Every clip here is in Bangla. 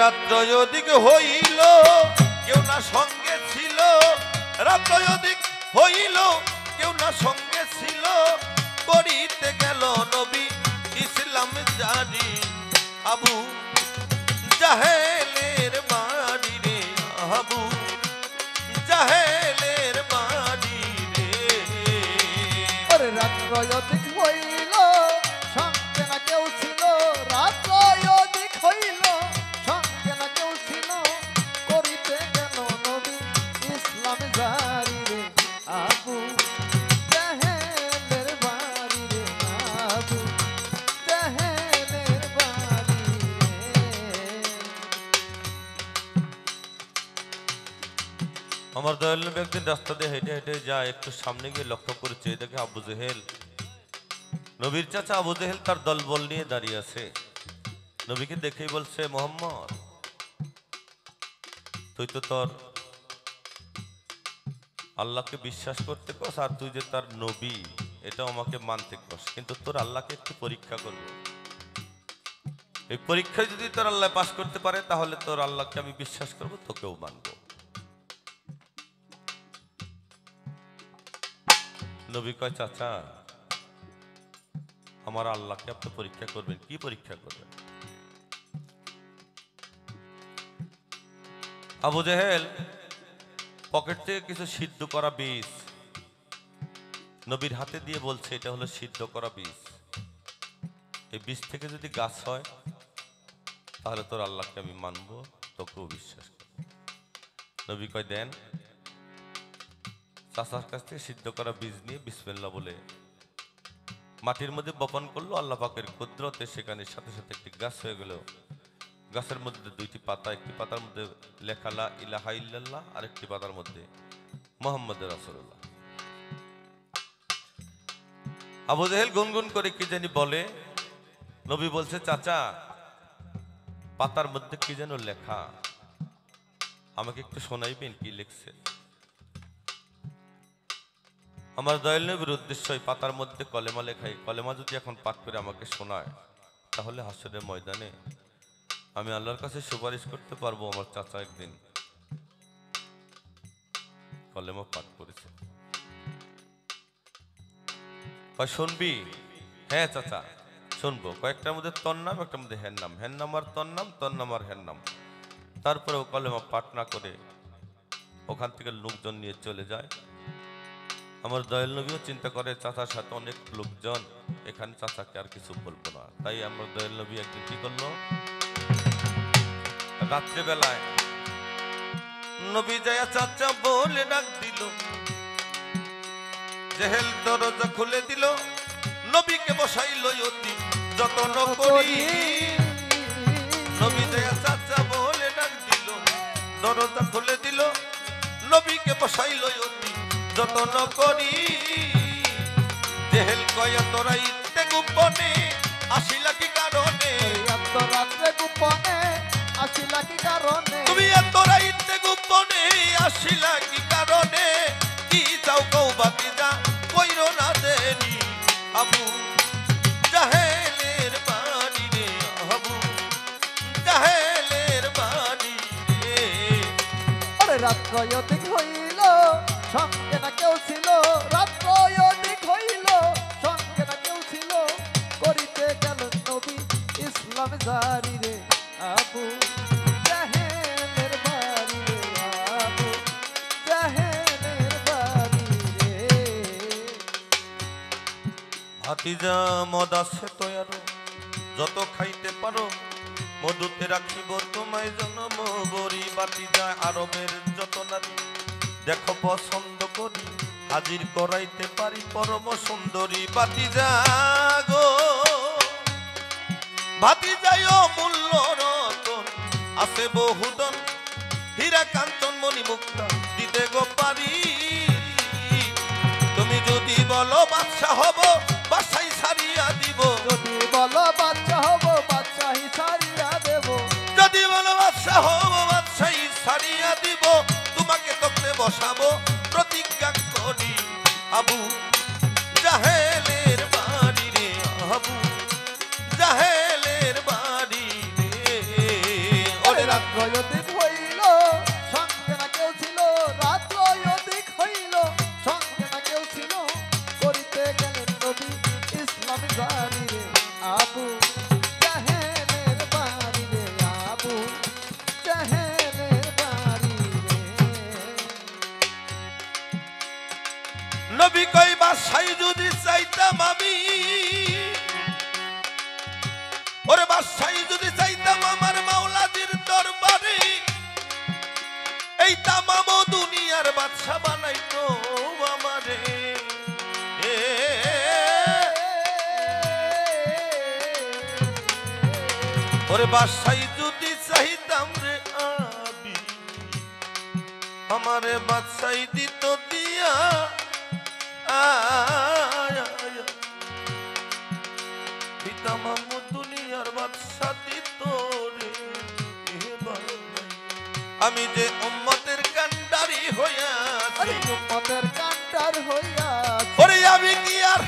রাত্র অধিক হইল কেউ না সঙ্গে ছিল, রাত্র অধিক হইল কেউ না সঙ্গে ছিল, করিতে গেল নবী ইসলাম জারি। আবু জাহেলের বাড়ি রে, আবু জাহেলের বাড়ি রে। ওরে রাত্র অধিক হইল সঙ্গে না কেউ ছিল, রাত্র অধিক হইল সঙ্গে না কেউ ছিল, করিতে গেল নবী ইসলাম জারি রে। আবু জাহেলের বাড়ি রে, আবু জাহেলের বাড়ি রে। আমার দয়াল নবী একদিন রাস্তা দিয়ে হেঁটে হেঁটে যায়, একটু সামনে গিয়ে লক্ষ্য করেছে দেখে আবু জেহেল, নবীর চাচা আবু জেহেল তার দলবল নিয়ে দাঁড়িয়ে আছে। নবীকে দেখেই বলছে, মোহাম্মদ তুই তো তোর আল্লাহকে বিশ্বাস করতে কস, আর তুই যে তার নবী এটা আমাকে মানতে কস, কিন্তু তোর আল্লাহকে একটু পরীক্ষা করব। এই পরীক্ষায় যদি তোর আল্লাহ পাশ করতে পারে তাহলে তোর আল্লাহকে আমি বিশ্বাস করব, তোকেও মানবো। নবী কয়, চাচা আমার আল্লাহকে আপনি পরীক্ষা করবেন, কি পরীক্ষা করবেন? আবু জেহেল পকেট থেকে কিছু সিদ্ধ করা বীজ নবীর হাতে দিয়ে বলছে, এটা হলো সিদ্ধ করা বীজ, এই বীজ থেকে যদি গাছ হয় তাহলে তোর আল্লাহকে আমি মানবো, তোকেও বিশ্বাস করব। নবী কয়, দেন। চাচার কাছ থেকে সিদ্ধ করা বীজ নিয়ে বিসমিল্লাহ বলে মাটির মধ্যে বপন করলো। আল্লাহ পাকের কুদরতে সেখানে সাথে সাথে একটি গাছ হয়ে গেল। গাছের মধ্যে দুইটি পাতা, একটি পাতার মধ্যে লেখা লা ইলাহা ইল্লাল্লাহ, আর একটি পাতার মধ্যে মুহাম্মদ রাসূলুল্লাহ। আবু জেহেল গুনগুন করে কি জানি বলে, নবী বলছে, চাচা পাতার মধ্যে কি যেন লেখা, আমাকে একটু শোনাইবেন কি লিখছে? আমার দয়াল নবীর উদ্দেশ্য এই পাতার মধ্যে কলেমা লেখাই, কলেমা যদি এখন পাঠ করে আমাকে শোনায় তাহলে হাসরের ময়দানে আমি আল্লাহর কাছে সুপারিশ করতে পারবো আমার চাচা একদিন কলেমা পাঠ করেছে। শুনবি? হ্যাঁ চাচা শুনবো। কয়েকটার মধ্যে তোর নাম, একটার মধ্যে হ্যার নাম, হ্যার নাম আর তোর নাম, তোর নাম আর হ্যার নাম। তারপরে ও কলেমা পাঠ না করে ওখান থেকে লোকজন নিয়ে চলে যায়। আমার দয়াল নবীও চিন্তা করে চাচার সাথে অনেক লোকজন, এখানে চাচাকে আর কিছু বলবো না। তাই আমার দয়াল নবী একদিন কি করলো, রাত্রেবেলায় নবী যায় চাচা বলে ডাক দিল। জেহেল দরজা খুলে দিল, নবীকে বসাইল অতি যত্ন করি। নবী যায় চাচা বলে ডাক দিল, দরজা খুলে দিল, নবীকে বসাইল অতি যত্ন করি। জেহেল কয়, তোরা ইতে গোপনে আসিলা কি কারণে? এত রাত্রে গোপনে আসিলা কি কারণে? তুমি তোরা ইতে গোপনে আসিলা কি কারণে? কি চাও কও বাতিজা, কইরো না দেরি। আবু জাহেলের বাড়ি রে, আবু জাহেলের বাড়ি রে। ওরে রাত্র অধিক হইল সঙ্গে না কেউ ছিল, রাত্র অধিক হইল সঙ্গে না কেউ ছিল, করিতে গেল নবী ইসলাম জারি রে। আবু জাহেলের বাড়ি রে, আবু জাহেলের বাড়ি রে। ভাতিজা মদ আছে তো আরো, যত খাইতে পারো মধুতে রাখিব তোমায় জন্ম বরি। ভাতিজা আরবের যত নারী দেখো পছন্দ করি, হাজির করাইতে পারি পরম সুন্দরী। ভাতিজা গো ভাতিজায় মূল্য রতন আছে বহুদন, হীরা কাঞ্চন মণি মুক্তা দিতে গো পারি। তুমি যদি বলো বাদশা হব, বাদশাই ছাড়িয়া দিব। যদি বলো বাচ্চা হব, বাচ্চাই ছাড়িয়া দেব। যদি বলো বাদশা হব, বাদশাই ছাড়িয়া দিব। তোমাকে তকতে বসাবো প্রতিজ্ঞা করি। আবু জাহেলের বাড়ি রে, আবু জাহেলের বাড়ি রে। ওরে রাত্র অধিক হইল সঙ্গে না কেউ ছিল, রাত্র অধিক হইল সঙ্গে না কেউ ছিল, করিতে গেলেন নবী ইসলামী জারি রে আবু জাহেলের বাড়ি রে, আবু জাহেলের বাড়ি রে। নবী কই বাসাই যদি চাইতাম আমি, ওরে বাসাই যদি চাইতাম আমার মাওলাদের দরবারে, এই তামাম দুনিয়ার বাদশা বানাইতো আমারে। ওরে বাসাই যদি চাইতাম রে আবি, আমারে বাদশাই দিত দিয়া তামাম দুনিয়ার বাদশা দিত রে। আমি যে উম্মতের কান্ডারি হইয়াছি, উম্মতের কান্ডার হইয়াছি, ওরে আমি কি আর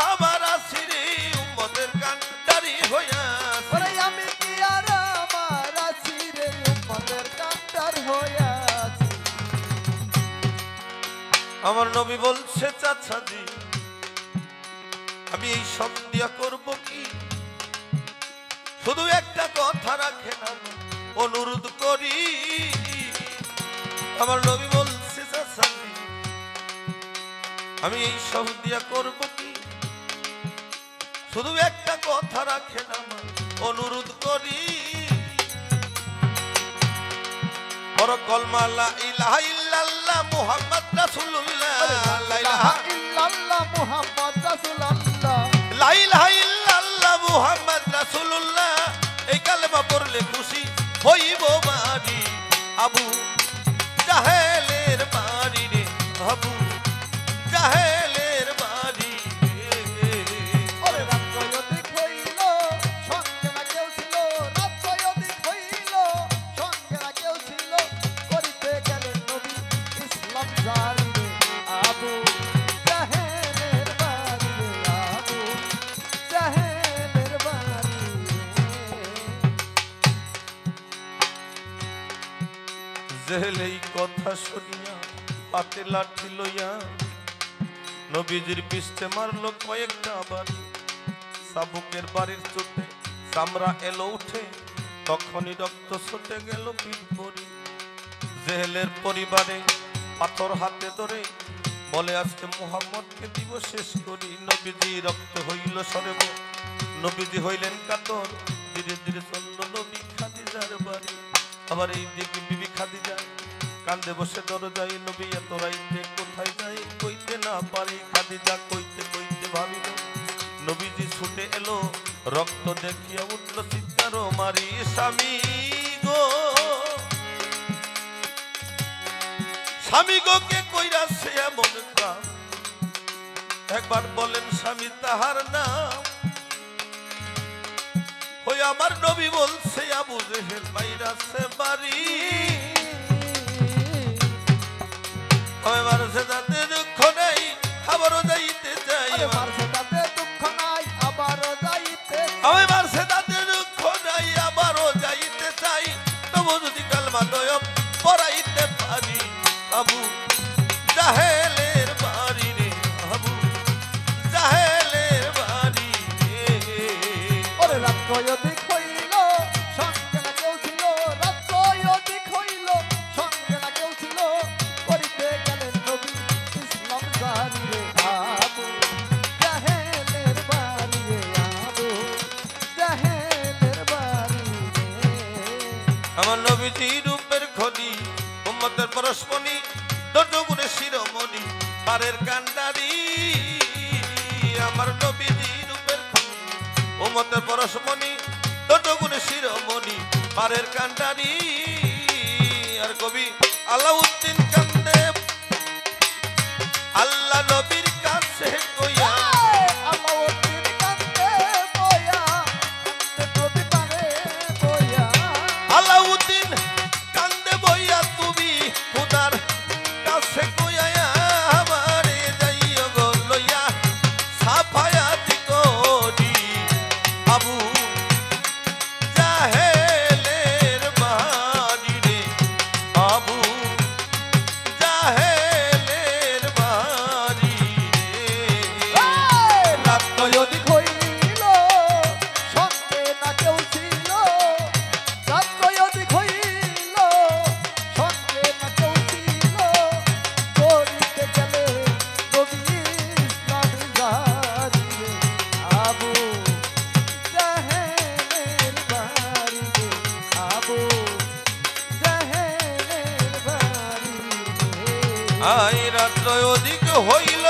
আমার আছি রে উম্মতের কান্ডারি হইয়াছি। ওরে আমি কি আর আমার আছি রে উম্মতের কান্ডার হইয়াছি। আমার নবী বলছে চাচাজি আমি এই সব দিয়া করব কি, শুধু একটা কথা রাখেন আমার অনুরোধ করি। আমার নবী বলছে চাচাজি আমি এই সব দিয়া করব কি, শুধু একটা কথা রাখেন আমার অনুরোধ করি। বড় কলমা লা ইলাহা ইল্লাল্লাহ মুহাম্মদ রাসূলুল্লাহ, লা ইলাহা ইল্লাল্লাহ মুহাম্মদ রাসূলুল্লাহ, লা ইলাহা ইল্লাল্লাহ মুহাম্মদ রাসূলুল্লাহ, এই কালেমা পড়লে খুশি হইব বাড়ি আবু জাহেলের বাড়ি রে, আবু জাহেলের বাড়ি রে। ওরে রাত্র অধিক হইল সঙ্গে না কেউ ছিল, রাত্র অধিক হইল সঙ্গে না কেউ ছিল, করিতে গেলেন নবী ইসলাম জারি রে আবু জাহেলের বাড়ি রে, আবু জাহেলের বাড়ি রে। জেহেল এই কথা শুনিয়া হাতে লাঠি লইয়া নবীজির পিষ্টে মারলো কয়েকটা বাড়ি। চাবুকের বাড়ির চোটে চামড়া এলো উঠে, তখনই রক্ত ছুটে গেল পিঠ ভরি। জেহেলের পরিবারে পাথর হাতে ধরে বলে আজকে মুহাম্মদকে দিব শেষ করি। নবীজি রক্ত হইল সরেব, নবীজি হইলেন কাতর, ধীরে ধীরে চলল নবী খাদিজার বাড়ি। আবার এই দিকে বিবি খাদিজা কান্দে বসে দরজায়, নবী এত রাইতে কোথায় যায় কইতে না পারি। খাদিজা কইতে কইতে ভাবিল, নবীজি ছুটে এলো, রক্ত দেখিয়া উঠল চিৎকার মারি। স্বামী গো স্বামী গো কে কইরাছে এমন কাম, একবার বলেন স্বামী তাহার নাম। ওই আমার নবী বলছে আবু জেহেল মাইরাছে বাড়ি, মারছে তাতে দুঃখ নেই আবারও যাইতে চাই, ওরে মারছে তাতে দুঃখ নাই আবারও যাইতে, আমি মারছে তাতে দুঃখ নাই আবারও যাইতে চাই, তবু যদি কালমা দয় পড়াইতে পারি। আবু জাহেলের বাড়ি রে, আবু জাহেলের বাড়ি রে। ওরে রাত্র অধিক হইল সঙ্গে না কেউ ছিল, রাত্র অধিক হইল সঙ্গে না কেউ ছিল, করিতে গেলেন নবী ইসলাম জারি রে আবু জাহেলের বাড়ি রে, আবু জাহেলের বাড়ি রে। আমার নবীজি রূপের খনি, উম্মতের পরশমণি, দণ্ডগুণের শিরোমণি, পারের কান্ডারি। আমার নবীজি রূপের খনি, উম্মতের পরশমণি, দণ্ডগুণের শিরোমণি, পারের কান্ডারি। আর কবি আলাউদ্দিন কান্দে আল্লাহ নবীর কাছে কইয়া, আলাউদ্দিন কান্দে বয়া, কান্দে নবী পারে বয়া, আলাউদ্দিন কান্দে বইয়া তুমি খুদার কাছে কইয়া আমারে যাইও গো লইয়া সাফায়াতি করি। আবু জাহেলের বাড়ি আই রাত্র অধিক হইল